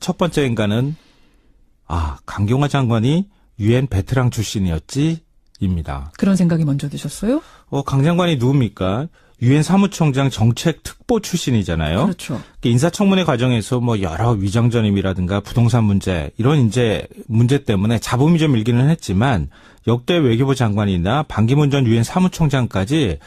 첫 번째 인간은 강경화 장관이 유엔 베테랑 출신이었지입니다. 그런 생각이 먼저 드셨어요? 강 장관이 누굽니까? 유엔 사무총장 정책 특보 출신이잖아요. 그렇죠. 인사청문회 과정에서 여러 위장전임이라든가 부동산 문제 이런 이제 문제 때문에 잡음이 좀 일기는 했지만 역대 외교부 장관이나 반기문 전 유엔 사무총장까지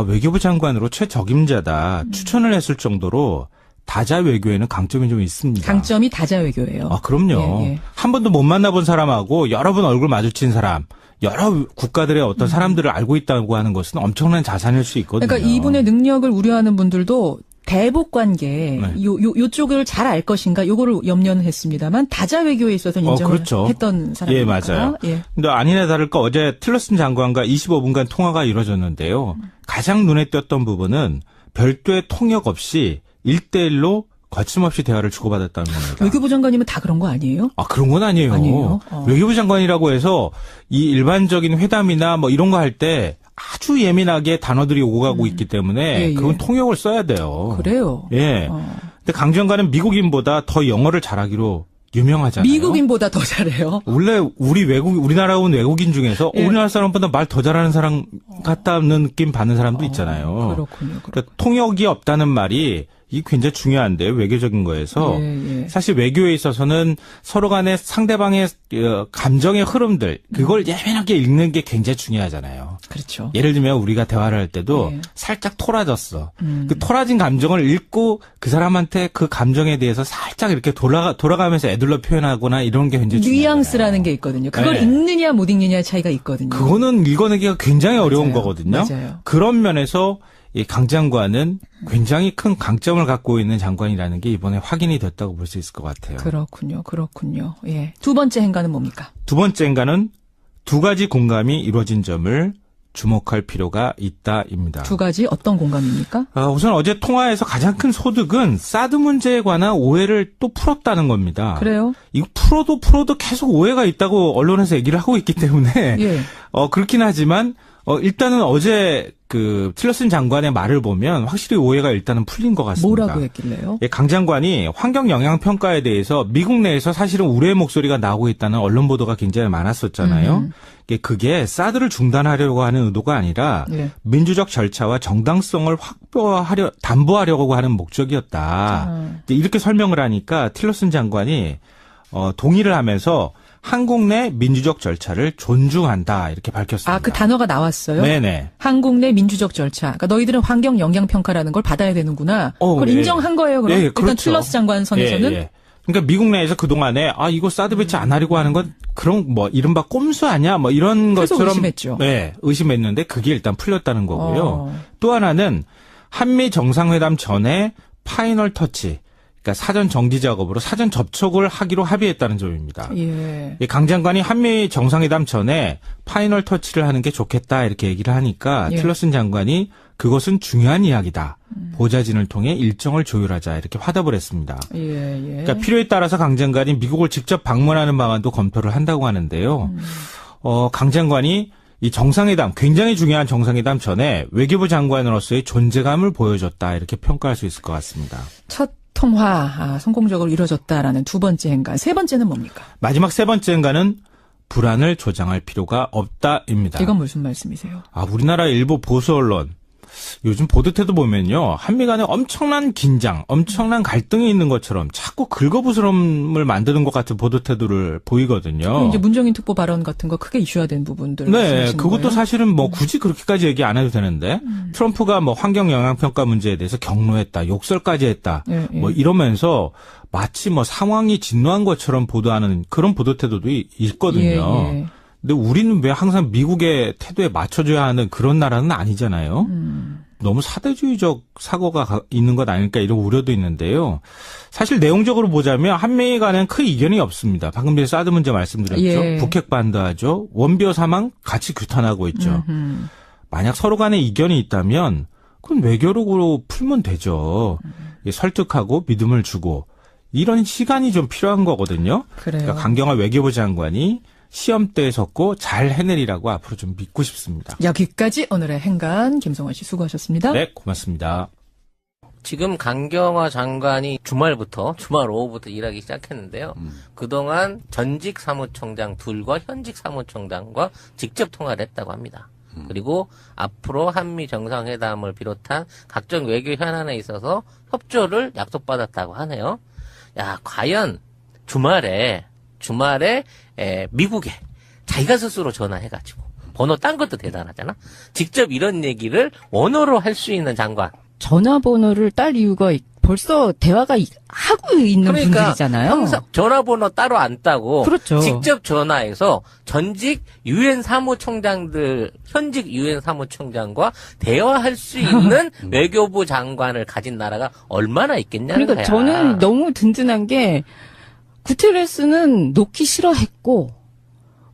외교부 장관으로 최적임자다 추천을 했을 정도로 다자 외교에는 강점이 좀 있습니다. 강점이 다자 외교예요. 그럼요. 예. 한 번도 못 만나본 사람하고 여러 번 얼굴 마주친 사람, 여러 국가들의 어떤 사람들을 알고 있다고 하는 것은 엄청난 자산일 수 있거든요. 그러니까 이분의 능력을 우려하는 분들도 대북 관계 요쪽을 잘 알 것인가 요거를 염려는 했습니다만 다자 외교에 있어서 인정을 그렇죠. 했던 사람이니까. 예, 맞아요. 예. 근데 아니나 다를까 어제 틸러슨 장관과 25분간 통화가 이루어졌는데요. 가장 눈에 띄었던 부분은 별도의 통역 없이 1대1로 거침없이 대화를 주고받았다는 겁니다. 외교부 장관이면 다 그런 거 아니에요? 그런 건 아니에요. 아니에요? 외교부 장관이라고 해서 이 일반적인 회담이나 이런 거 할 때 아주 예민하게 단어들이 오고 가고 있기 때문에 그건 통역을 써야 돼요. 그래요? 예. 근데 강 장관은 미국인보다 더 영어를 잘하기로 유명하잖아요. 미국인보다 더 잘해요? 원래 우리나라 온 외국인 중에서 우리나라 사람보다 말 더 잘하는 사람 같다는 느낌 받는 사람도 있잖아요. 그렇군요. 그러니까 통역이 없다는 말이 이게 굉장히 중요한데요. 외교적인 거에서. 사실 외교에 있어서는 서로 간에 상대방의 감정의 흐름들 그걸 예민하게 읽는 게 굉장히 중요하잖아요. 그렇죠. 예를 들면 우리가 대화를 할 때도 살짝 토라졌어. 그 토라진 감정을 읽고 그 사람한테 그 감정에 대해서 살짝 이렇게 돌아가면서 애들로 표현하거나 이런 게 굉장히 중요해요. 뉘앙스라는 게 있거든요. 그걸 읽느냐 못 읽느냐의 차이가 있거든요. 그거는 읽어내기가 굉장히 어려운 거거든요. 맞아요. 그런 면에서 이 강 장관은 굉장히 큰 강점을 갖고 있는 장관이라는 게 이번에 확인이 됐다고 볼 수 있을 것 같아요. 그렇군요. 예. 두 번째 행간은 뭡니까? 두 번째 행간은 두 가지 공감이 이루어진 점을 주목할 필요가 있다입니다. 두 가지 어떤 공감입니까? 우선 어제 통화에서 가장 큰 소득은 사드 문제에 관한 오해를 또 풀었다는 겁니다. 그래요? 이거 풀어도 계속 오해가 있다고 언론에서 얘기를 하고 있기 때문에 그렇긴 하지만 일단은 어제 그 틸러슨 장관의 말을 보면 확실히 오해가 일단은 풀린 것 같습니다. 뭐라고 했길래요? 강 장관이 환경 영향 평가에 대해서 미국 내에서 사실은 우려의 목소리가 나오고 있다는 언론 보도가 굉장히 많았었잖아요. 그게 사드를 중단하려고 하는 의도가 아니라 민주적 절차와 정당성을 담보하려고 하는 목적이었다. 이렇게 설명을 하니까 틸러슨 장관이 동의를 하면서 한국 내 민주적 절차를 존중한다 이렇게 밝혔습니다. 그 단어가 나왔어요? 네네. 한국 내 민주적 절차. 그러니까 너희들은 환경 영향 평가라는 걸 받아야 되는구나. 그걸 인정한 거예요. 그럼 일단 그렇죠. 틸러스 장관 선에서는. 그러니까 미국 내에서 그 동안에 이거 사드 배치 안 하려고 하는 건 그런 이른바 꼼수 아니야? 이런 것처럼 의심했죠. 네, 의심했는데 그게 일단 풀렸다는 거고요. 또 하나는 한미 정상회담 전에 파이널 터치. 그러니까 사전 정지 작업으로 사전 접촉을 하기로 합의했다는 점입니다. 강 장관이 한미 정상회담 전에 파이널 터치를 하는 게 좋겠다 이렇게 얘기를 하니까 틸러슨 장관이 그것은 중요한 이야기다. 보좌진을 통해 일정을 조율하자 이렇게 화답을 했습니다. 그러니까 필요에 따라서 강 장관이 미국을 직접 방문하는 방안도 검토를 한다고 하는데요. 강 장관이 이 정상회담, 굉장히 중요한 정상회담 전에 외교부 장관으로서의 존재감을 보여줬다 이렇게 평가할 수 있을 것 같습니다. 첫 통화 성공적으로 이루어졌다라는 두 번째 행간. 세 번째는 뭡니까? 마지막 세 번째 행간은 불안을 조장할 필요가 없다입니다. 이건 무슨 말씀이세요? 우리나라 일부 보수 언론 요즘 보도태도 보면요. 한미 간에 엄청난 긴장, 엄청난 갈등이 있는 것처럼 자꾸 긁어부스럼을 만드는 것 같은 보도태도를 보이거든요. 이제 문정인 특보 발언 같은 거 크게 이슈화된 부분들. 네, 그것도 거예요? 사실은 굳이 그렇게까지 얘기 안 해도 되는데 트럼프가 환경 영향 평가 문제에 대해서 경로했다, 욕설까지 했다, 이러면서 마치 상황이 진노한 것처럼 보도하는 그런 보도태도도 있거든요. 근데 우리는 왜 항상 미국의 태도에 맞춰줘야 하는 그런 나라는 아니잖아요. 너무 사대주의적 사고가 있는 것 아닐까 이런 우려도 있는데요. 사실 내용적으로 보자면 한미 간에는 큰 이견이 없습니다. 방금 전에 사드 문제 말씀드렸죠. 북핵 반대하죠. 원비어 사망 같이 규탄하고 있죠. 만약 서로 간에 이견이 있다면 그건 외교력으로 풀면 되죠. 설득하고 믿음을 주고 이런 시간이 좀 필요한 거거든요. 그러니까 강경화 외교부 장관이 시험대에 섰고 잘 해내리라고 앞으로 좀 믿고 싶습니다. 여기까지 오늘의 행간 김성환 씨 수고하셨습니다. 네, 고맙습니다. 지금 강경화 장관이 주말 오후부터 일하기 시작했는데요. 그동안 전직 사무총장 둘과 현직 사무총장과 직접 통화를 했다고 합니다. 그리고 앞으로 한미 정상회담을 비롯한 각종 외교 현안에 있어서 협조를 약속받았다고 하네요. 야, 과연 주말에 미국에 자기가 스스로 전화해가지고 번호 딴 것도 대단하잖아. 직접 이런 얘기를 원어로 할 수 있는 장관. 전화번호를 딸 이유가 벌써 대화가 하고 있는 분들이잖아요. 항상 전화번호 따로 안 따고 그렇죠. 직접 전화해서 전직 유엔 사무총장들, 현직 유엔 사무총장과 대화할 수 있는 외교부 장관을 가진 나라가 얼마나 있겠냐는 그러니까 거야. 저는 너무 든든한 게 구테레스는 놓기 싫어했고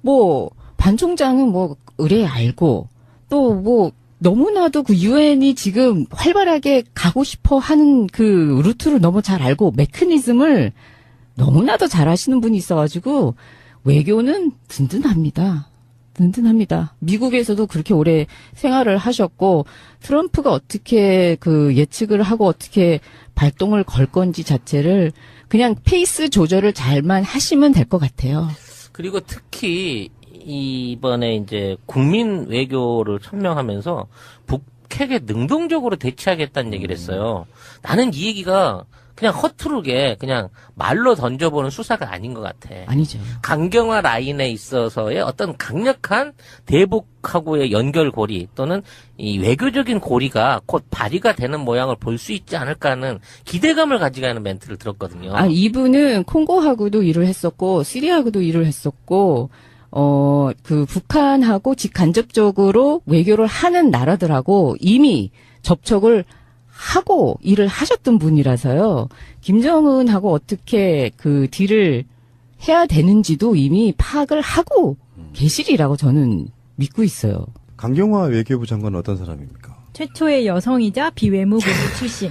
뭐 반 총장은 뭐 의뢰 알고 또 너무나도 그 유엔이 지금 활발하게 가고 싶어 하는 그 루트를 너무 잘 알고 메커니즘을 너무나도 잘 하시는 분이 있어가지고 외교는 든든합니다. 미국에서도 그렇게 오래 생활을 하셨고 트럼프가 어떻게 그 예측을 하고 어떻게 발동을 걸 건지 자체를 그냥 페이스 조절을 잘만 하시면 될 것 같아요. 그리고 특히 이번에 이제 국민 외교를 천명하면서 북핵에 능동적으로 대치하겠다는 얘기를 했어요. 나는 이 얘기가 그냥 허투루게 그냥 말로 던져보는 수사가 아닌 것 같아. 아니죠. 강경화 라인에 있어서의 어떤 강력한 대북하고의 연결고리 또는 이 외교적인 고리가 곧 발휘가 되는 모양을 볼 수 있지 않을까 하는 기대감을 가지고 하는 멘트를 들었거든요. 이분은 콩고하고도 일을 했었고 시리아하고도 일을 했었고 그 북한하고 직간접적으로 외교를 하는 나라들하고 이미 접촉을 하고 일을 하셨던 분이라서요. 김정은하고 어떻게 그 딜을 해야 되는지도 이미 파악을 하고 계시리라고 저는 믿고 있어요. 강경화 외교부 장관은 어떤 사람입니까? 최초의 여성이자 비외무부 출신.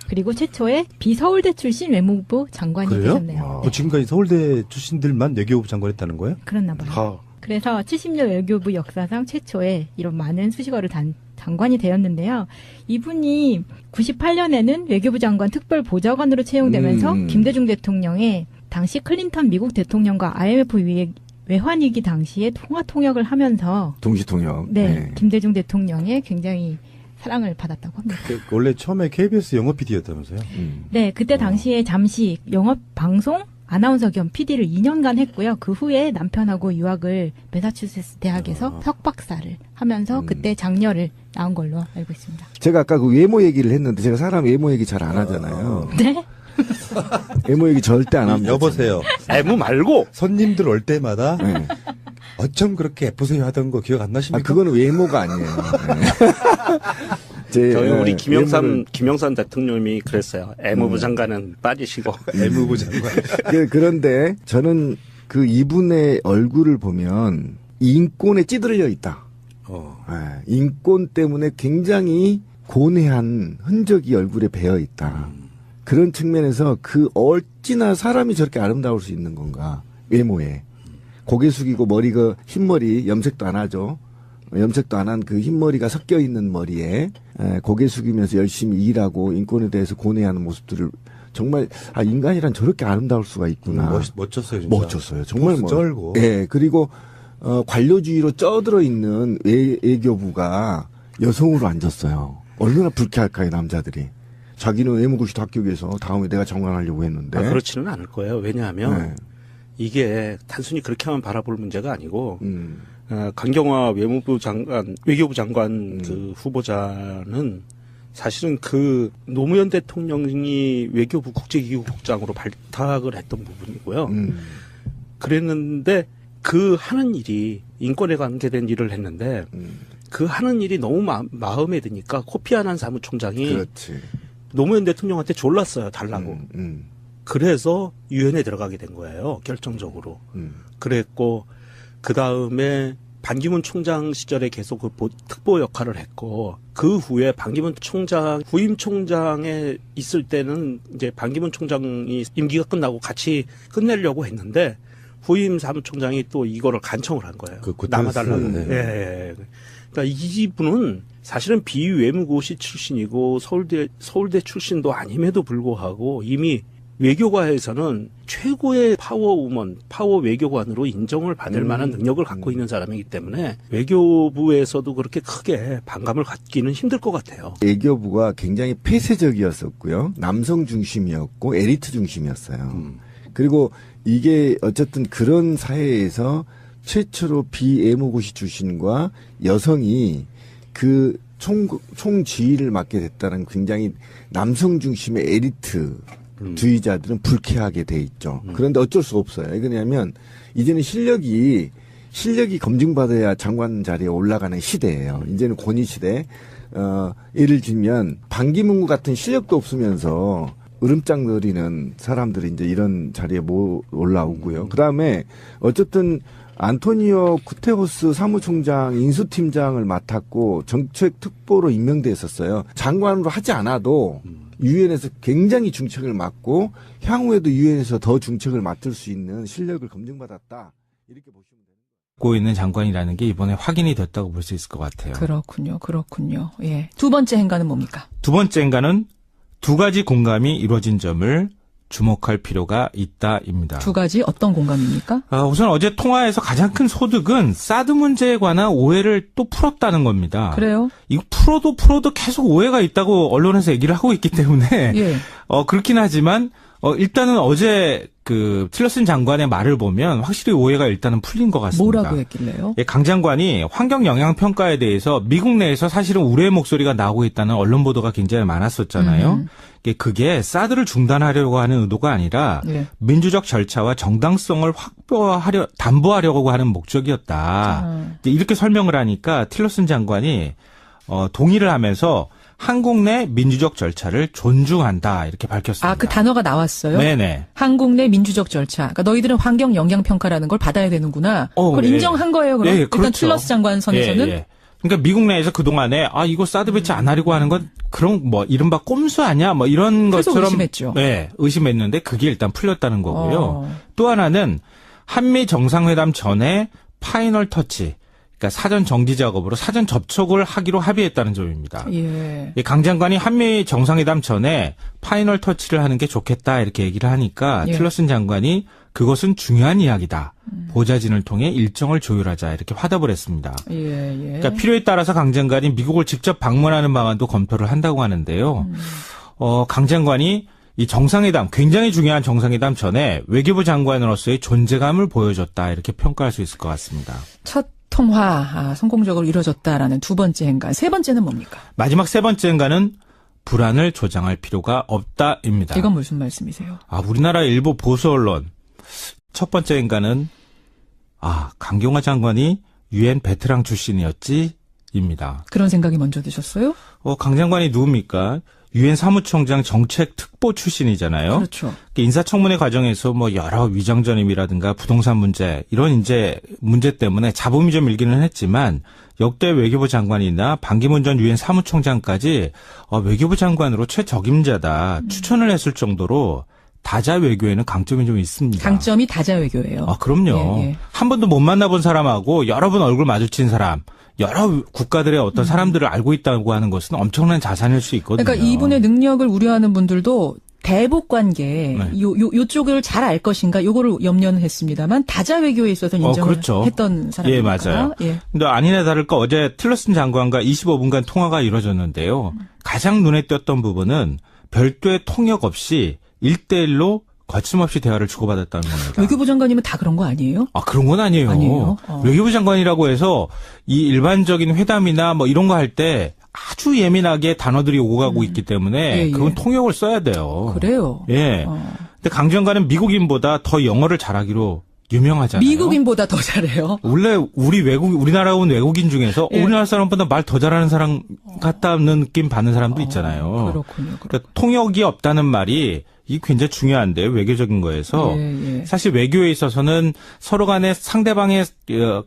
그리고 최초의 비서울대 출신 외무부 장관이 되셨네요. 네. 지금까지 서울대 출신들만 외교부 장관 했다는 거예요? 그랬나 봐요. 그래서 70년 외교부 역사상 최초의 이런 많은 수식어를 장관이 되었는데요. 이분이 98년에는 외교부 장관 특별보좌관으로 채용되면서 김대중 대통령의 당시 클린턴 미국 대통령과 IMF 외환위기 당시에 통역을 하면서 동시통역. 네, 김대중 대통령의 굉장히 사랑을 받았다고 합니다. 원래 처음에 KBS 영어 PD였다면서요? 네, 그때 당시에 잠시 영업 방송 아나운서 겸 PD를 2년간 했고요. 그 후에 남편하고 유학을 매사추세츠 대학에서 석박사를 하면서 그때 장녀를 낳은 걸로 알고 있습니다. 제가 아까 그 외모 얘기를 했는데 제가 사람 외모 얘기 잘 안 하잖아요. 네? 외모 얘기 절대 안 합니다. 여보세요. 외모 말고 손님들 올 때마다 네. 어쩜 그렇게 예쁘세요 하던 거 기억 안 나십니까? 그거는 외모가 아니에요. 네. 저희 우리 김영삼 대통령이 그랬어요. 애무부 장관은 빠지시고. 애무부 장관. 그런데 저는 그 이분의 얼굴을 보면 인권에 찌들려 있다. 인권 때문에 굉장히 고뇌한 흔적이 얼굴에 배어 있다. 그런 측면에서 그 어찌나 사람이 저렇게 아름다울 수 있는 건가. 외모에. 고개 숙이고 머리가 흰머리 염색도 안 하죠. 염색도 안 한 그 흰머리가 섞여 있는 머리에 고개 숙이면서 열심히 일하고 인권에 대해서 고뇌하는 모습들을 정말 인간이란 저렇게 아름다울 수가 있구나. 멋졌어요, 진짜. 멋졌어요. 정말 쩔고. 예, 그리고 관료주의로 쪄들어 있는 외교부가 여성으로 앉았어요. 얼마나 불쾌할까요, 남자들이. 자기는 외무고시도 합격해서 다음에 내가 장관하려고 했는데. 그렇지는 않을 거예요. 왜냐하면 이게 단순히 그렇게만 바라볼 문제가 아니고 강경화 외교부 장관 그 후보자는 사실은 그 노무현 대통령이 외교부 국제기구국장으로 발탁을 했던 부분이고요. 그랬는데 그 하는 일이 인권에 관계된 일을 했는데 그 하는 일이 너무 마음에 드니까 코피 아난 사무총장이 그렇지. 노무현 대통령한테 졸랐어요. 달라고. 그래서 유엔에 들어가게 된 거예요. 결정적으로. 그랬고 그 다음에 반기문 총장 시절에 계속 그 특보 역할을 했고 그 후에 반기문 총장 후임 총장에 있을 때는 이제 반기문 총장이 임기가 끝나고 같이 끝내려고 했는데 후임 사무총장이 또 이거를 간청을 한 거예요. 그 남아달라고. 네. 예. 그러니까 이분은 사실은 비외무고시 출신이고 서울대 출신도 아님에도 불구하고 이미 외교가에서는 최고의 파워우먼, 파워 외교관으로 인정을 받을 만한 능력을 갖고 있는 사람이기 때문에 외교부에서도 그렇게 크게 반감을 갖기는 힘들 것 같아요. 외교부가 굉장히 폐쇄적이었었고요. 남성 중심이었고 에리트 중심이었어요. 그리고 이게 어쨌든 그런 사회에서 최초로 비외무고시 출신과 여성이 그 총지휘를 맡게 됐다는 굉장히 남성 중심의 에리트 주의자들은 불쾌하게 돼 있죠. 그런데 어쩔 수 없어요. 왜냐하면 이제는 실력이 검증받아야 장관 자리에 올라가는 시대예요. 이제는 권위 시대. 예를 들면 반기문 같은 실력도 없으면서 으름장 거리는 사람들이 이제 이런 자리에 올라오고요. 그다음에 어쨌든 안토니오 구테레스 사무총장 인수팀장을 맡았고 정책특보로 임명됐었어요. 장관으로 하지 않아도 유엔에서 굉장히 중책을 맡고 향후에도 유엔에서 더 중책을 맡을 수 있는 실력을 검증받았다. 이렇게 보시면 됩니다. 고 있는 장관이라는 게 이번에 확인이 됐다고 볼 수 있을 것 같아요. 그렇군요. 예. 두 번째 행간은 뭡니까? 두 번째 행간은 두 가지 공감이 이루어진 점을 주목할 필요가 있다입니다. 두 가지 어떤 공감입니까? 우선 어제 통화에서 가장 큰 소득은 사드 문제에 관한 오해를 또 풀었다는 겁니다. 그래요? 이거 풀어도 계속 오해가 있다고 언론에서 얘기를 하고 있기 때문에 예. 그렇긴 하지만 일단은 어제 그 틸러슨 장관의 말을 보면 확실히 오해가 일단은 풀린 것 같습니다. 뭐라고 했길래요? 예, 강 장관이 환경 영향 평가에 대해서 미국 내에서 사실은 우려의 목소리가 나오고 있다는 언론 보도가 굉장히 많았었잖아요. 그게 사드를 중단하려고 하는 의도가 아니라 예. 민주적 절차와 정당성을 담보하려고 하는 목적이었다. 이제 이렇게 설명을 하니까 틸러슨 장관이 동의를 하면서 한국 내 민주적 절차를 존중한다 이렇게 밝혔습니다. 그 단어가 나왔어요? 네네. 한국 내 민주적 절차. 그러니까 너희들은 환경 영향 평가라는 걸 받아야 되는구나. 그걸 예. 인정한 거예요. 그럼 예, 일단 그렇죠. 틸러스 장관 선에서는 예. 그러니까 미국 내에서 그 동안에 이거 사드 배치 안 하려고 하는 건 그런 이른바 꼼수 아니야 이런 계속 것처럼 의심했죠. 네, 의심했는데 그게 일단 풀렸다는 거고요. 또 하나는 한미 정상회담 전에 파이널 터치. 그러니까 사전 정지 작업으로 사전 접촉을 하기로 합의했다는 점입니다. 예. 강 장관이 한미 정상회담 전에 파이널 터치를 하는 게 좋겠다 이렇게 얘기를 하니까 예. 틸러슨 장관이 그것은 중요한 이야기다. 보좌진을 통해 일정을 조율하자 이렇게 화답을 했습니다. 예. 그러니까 필요에 따라서 강 장관이 미국을 직접 방문하는 방안도 검토를 한다고 하는데요. 강 장관이 이 정상회담, 굉장히 중요한 정상회담 전에 외교부 장관으로서의 존재감을 보여줬다 이렇게 평가할 수 있을 것 같습니다. 첫 통화 성공적으로 이루어졌다라는 두 번째 행간. 세 번째는 뭡니까? 마지막 세 번째 행간은 불안을 조장할 필요가 없다입니다. 이건 무슨 말씀이세요? 우리나라 일부 보수 언론 첫 번째 행간은 강경화 장관이 유엔 베테랑 출신이었지입니다. 그런 생각이 먼저 드셨어요? 강 장관이 누굽니까? 유엔 사무총장 정책특보 출신이잖아요. 그렇죠. 인사청문회 과정에서 여러 위장전입이라든가 부동산 문제 이런 이제 문제 때문에 잡음이 좀 일기는 했지만 역대 외교부 장관이나 반기문 전 유엔 사무총장까지 외교부 장관으로 최적임자다 추천을 했을 정도로 다자 외교에는 강점이 좀 있습니다. 강점이 다자 외교예요. 그럼요. 예. 한 번도 못 만나본 사람하고 여러 번 얼굴 마주친 사람, 여러 국가들의 어떤 사람들을 알고 있다고 하는 것은 엄청난 자산일 수 있거든요. 그러니까 이분의 능력을 우려하는 분들도 대북 관계 요쪽을 잘 알 것인가 요거를 염려는 했습니다만 다자 외교에 있어서 인정을 그렇죠. 했던 사람이니까. 예, 맞아요. 근데 아니나 다를까 어제 틸러슨 장관과 25분간 통화가 이루어졌는데요. 가장 눈에 띄었던 부분은 별도의 통역 없이 1대1로 거침없이 대화를 주고받았다는 겁니다. 외교부 장관이면 다 그런 거 아니에요? 그런 건 아니에요. 아니에요? 외교부 장관이라고 해서 이 일반적인 회담이나 이런 거 할 때 아주 예민하게 단어들이 오고 가고 있기 때문에 그건 통역을 써야 돼요. 그래요? 예. 근데 강 장관은 미국인보다 더 영어를 잘하기로 유명하잖아요. 미국인보다 더 잘해요? 원래 우리나라 온 외국인 중에서 우리나라 사람보다 말 더 잘하는 사람 같다는 느낌 받는 사람도 있잖아요. 그렇군요. 그러니까 통역이 없다는 말이 이게 굉장히 중요한데요. 외교적인 거에서. 사실 외교에 있어서는 서로 간에 상대방의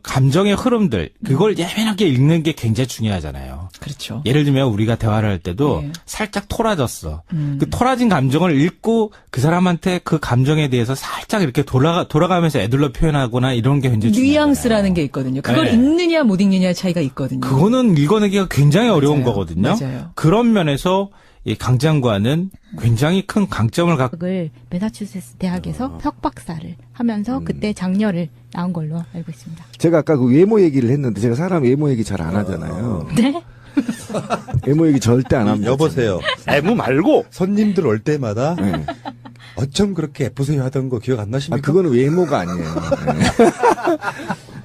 감정의 흐름들 그걸 예민하게 읽는 게 굉장히 중요하잖아요. 그렇죠. 예를 들면 우리가 대화를 할 때도 살짝 토라졌어. 그 토라진 감정을 읽고 그 사람한테 그 감정에 대해서 살짝 이렇게 돌아가면서 애들로 표현하거나 이런 게 굉장히 중요해요. 뉘앙스라는 게 있거든요. 그걸 네. 읽느냐 못 읽느냐의 차이가 있거든요. 그거는 읽어내기가 굉장히 어려운 맞아요. 거거든요. 맞아요. 그런 면에서 이 강 장관은 굉장히 큰 강점을 갖고 을 매사추세츠 대학에서 석박사를 하면서 그때 장녀를 낳은 걸로 알고 있습니다. 제가 아까 그 외모 얘기를 했는데 제가 사람 외모 얘기 잘 안 하잖아요. 네? 외모 얘기 절대 안 합니다. 여보세요. 애무 말고 손님들 올 때마다 네. 어쩜 그렇게 예쁘세요 하던 거 기억 안 아, 나십니까? 그거는 외모가 아니에요.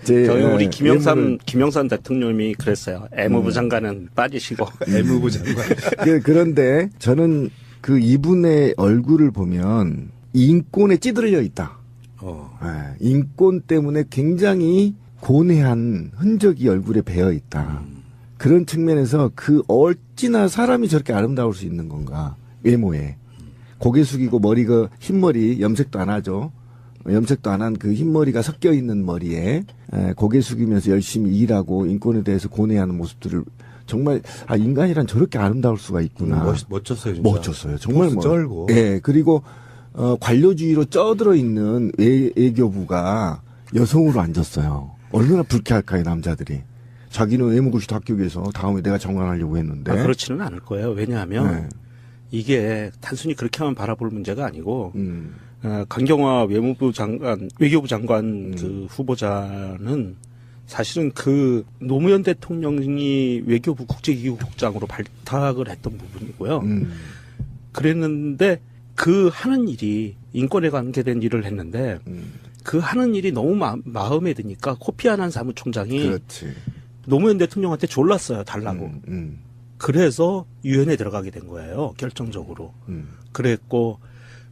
네. 저희 우리 외모를- 김영삼 대통령이 그랬어요. 애무부 장관은 빠지시고. 애무부 장관. 그런데 저는 그 이분의 얼굴을 보면 인권에 찌들려 있다. 인권 때문에 굉장히 고뇌한 흔적이 얼굴에 배어 있다. 그런 측면에서 그 어찌나 사람이 저렇게 아름다울 수 있는 건가. 외모에. 고개 숙이고 머리가 흰머리 염색도 안 하죠. 염색도 안 한 그 흰머리가 섞여 있는 머리에 고개 숙이면서 열심히 일하고 인권에 대해서 고뇌하는 모습들을 정말 인간이란 저렇게 아름다울 수가 있구나. 멋졌어요, 진짜. 멋졌어요. 정말 보스 쩔고. 예. 그리고 관료주의로 쪄들어 있는 외교부가 여성으로 앉았어요. 얼마나 불쾌할까요, 남자들이. 자기는 외무고시도 합격해서 다음에 내가 장관하려고 했는데. 그렇지는 않을 거예요. 왜냐하면 네. 이게 단순히 그렇게만 바라볼 문제가 아니고 강경화 외교부 장관 그 후보자는 사실은 그 노무현 대통령이 외교부 국제기구국장으로 발탁을 했던 부분이고요. 그랬는데 그 하는 일이 인권에 관계된 일을 했는데 그 하는 일이 너무 마음에 드니까 코피 아난 사무총장이 그렇지. 노무현 대통령한테 졸랐어요. 달라고. 그래서 유엔에 들어가게 된 거예요. 결정적으로. 그랬고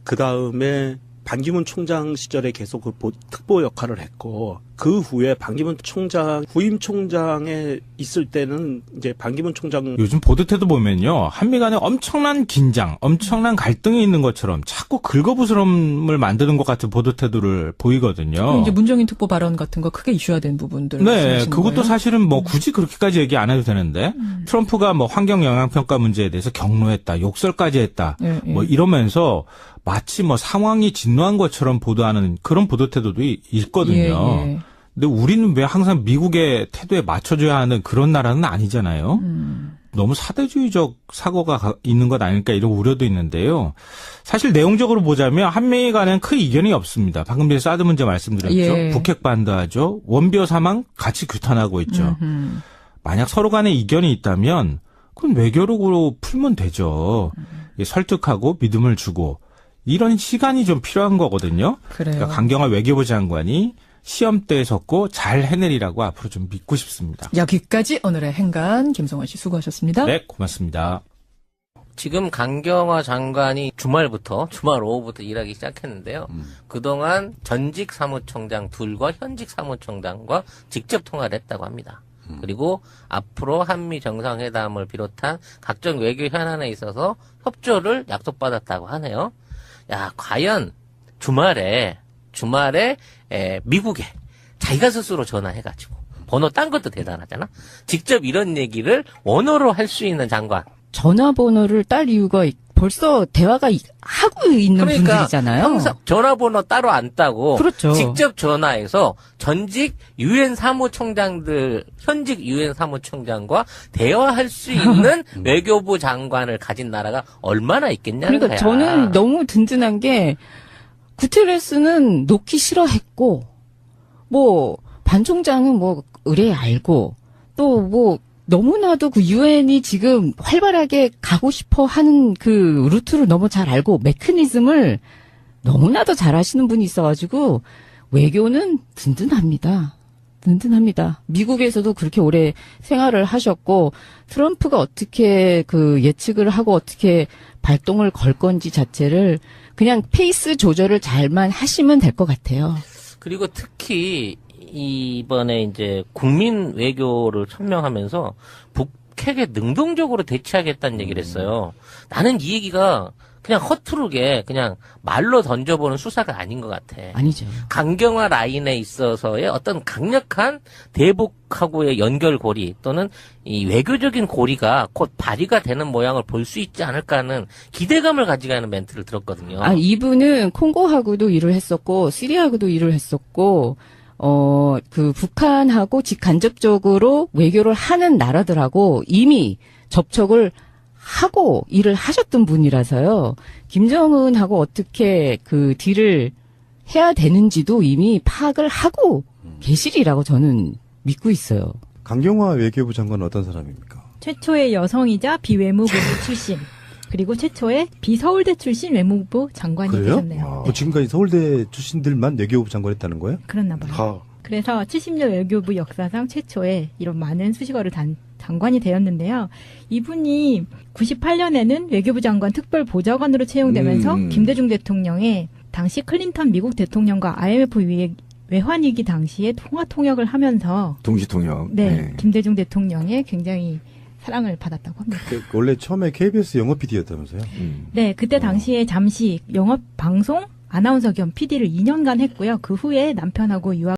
그 다음에 반기문 총장 시절에 계속 그 특보 역할을 했고 그 후에 반기문 총장 후임 총장에 있을 때는 이제 반기문 총장 요즘 보도태도 보면요. 한미 간에 엄청난 긴장, 엄청난 갈등이 있는 것처럼 자꾸 긁어부스럼을 만드는 것 같은 보도태도를 보이거든요. 이제 문정인 특보 발언 같은 거 크게 이슈화된 부분들. 네, 말씀하시는 그것도 거예요? 사실은 뭐 굳이 그렇게까지 얘기 안 해도 되는데 트럼프가 뭐 환경 영향 평가 문제에 대해서 경로했다, 욕설까지 했다, 뭐 이러면서 마치 뭐 상황이 진노한 것처럼 보도하는 그런 보도 태도도 있거든요. 근데 우리는 왜 항상 미국의 태도에 맞춰줘야 하는 그런 나라는 아니잖아요. 너무 사대주의적 사고가 있는 것 아닐까 이런 우려도 있는데요. 사실 내용적으로 보자면 한미 간에는 큰 이견이 없습니다. 방금 전에 사드 문제 말씀드렸죠. 북핵 반대하죠. 원비어 사망 같이 규탄하고 있죠. 만약 서로 간에 이견이 있다면 그건 외교력으로 풀면 되죠. 설득하고 믿음을 주고 이런 시간이 좀 필요한 거거든요. 그래요. 그러니까 강경화 외교부 장관이 시험대에 섰고 잘 해내리라고 앞으로 좀 믿고 싶습니다. 여기까지 오늘의 행간 김성환 씨 수고하셨습니다. 네, 고맙습니다. 지금 강경화 장관이 주말 오후부터 일하기 시작했는데요. 그동안 전직 사무총장 둘과 현직 사무총장과 직접 통화를 했다고 합니다. 그리고 앞으로 한미 정상회담을 비롯한 각종 외교 현안에 있어서 협조를 약속받았다고 하네요. 야, 과연 주말에 미국에 자기가 스스로 전화해가지고 번호 딴 것도 대단하잖아. 직접 이런 얘기를 원어로 할 수 있는 장관. 전화번호를 딸 이유가 벌써 대화가 하고 있는 분들이잖아요. 항상 전화번호 따로 안 따고 그렇죠. 직접 전화해서 전직 유엔 사무총장들, 현직 유엔 사무총장과 대화할 수 있는 외교부 장관을 가진 나라가 얼마나 있겠냐는 그러니까 거야. 저는 너무 든든한 게 구테레스는 놓기 싫어했고 뭐 반 총장은 뭐 의뢰 알고 또 뭐 너무나도 그 유엔이 지금 활발하게 가고 싶어 하는 그 루트를 너무 잘 알고 메커니즘을 너무나도 잘 하시는 분이 있어가지고 외교는 든든합니다. 미국에서도 그렇게 오래 생활을 하셨고 트럼프가 어떻게 그 예측을 하고 어떻게 발동을 걸 건지 자체를 그냥 페이스 조절을 잘만 하시면 될 것 같아요. 그리고 특히 이번에 이제 국민 외교를 설명하면서 북핵에 능동적으로 대치하겠다는 얘기를 했어요. 나는 이 얘기가 그냥 허투루게 그냥 말로 던져보는 수사가 아닌 것 같아. 아니죠. 강경화 라인에 있어서의 어떤 강력한 대북하고의 연결고리 또는 이 외교적인 고리가 곧 발휘가 되는 모양을 볼 수 있지 않을까 하는 기대감을 가지고 하는 멘트를 들었거든요. 아, 이분은 콩고하고도 일을 했었고, 시리아하고도 일을 했었고, 그 북한하고 직간접적으로 외교를 하는 나라들하고 이미 접촉을 하고 일을 하셨던 분이라서요. 김정은하고 어떻게 그 딜을 해야 되는지도 이미 파악을 하고 계시리라고 저는 믿고 있어요. 강경화 외교부 장관은 어떤 사람입니까? 최초의 여성이자 비외무부 출신, 그리고 최초의 비서울대 출신 외무부 장관이 그래요? 되셨네요. 네. 지금까지 서울대 출신들만 외교부 장관했다는 거예요? 그랬나 봐요. 그래서 70년 외교부 역사상 최초의 이런 많은 수식어를 장관이 되었는데요. 이분이 98년에는 외교부 장관 특별보좌관으로 채용되면서 김대중 대통령의 당시 클린턴 미국 대통령과 IMF 외환위기 당시에 통역을 하면서 동시통역. 네, 김대중 대통령의 굉장히 사랑을 받았다고 합니다. 원래 처음에 KBS 영어 PD였다면서요? 네, 그때 당시에 잠시 영업 방송 아나운서 겸 PD를 2년간 했고요. 그 후에 남편하고 유학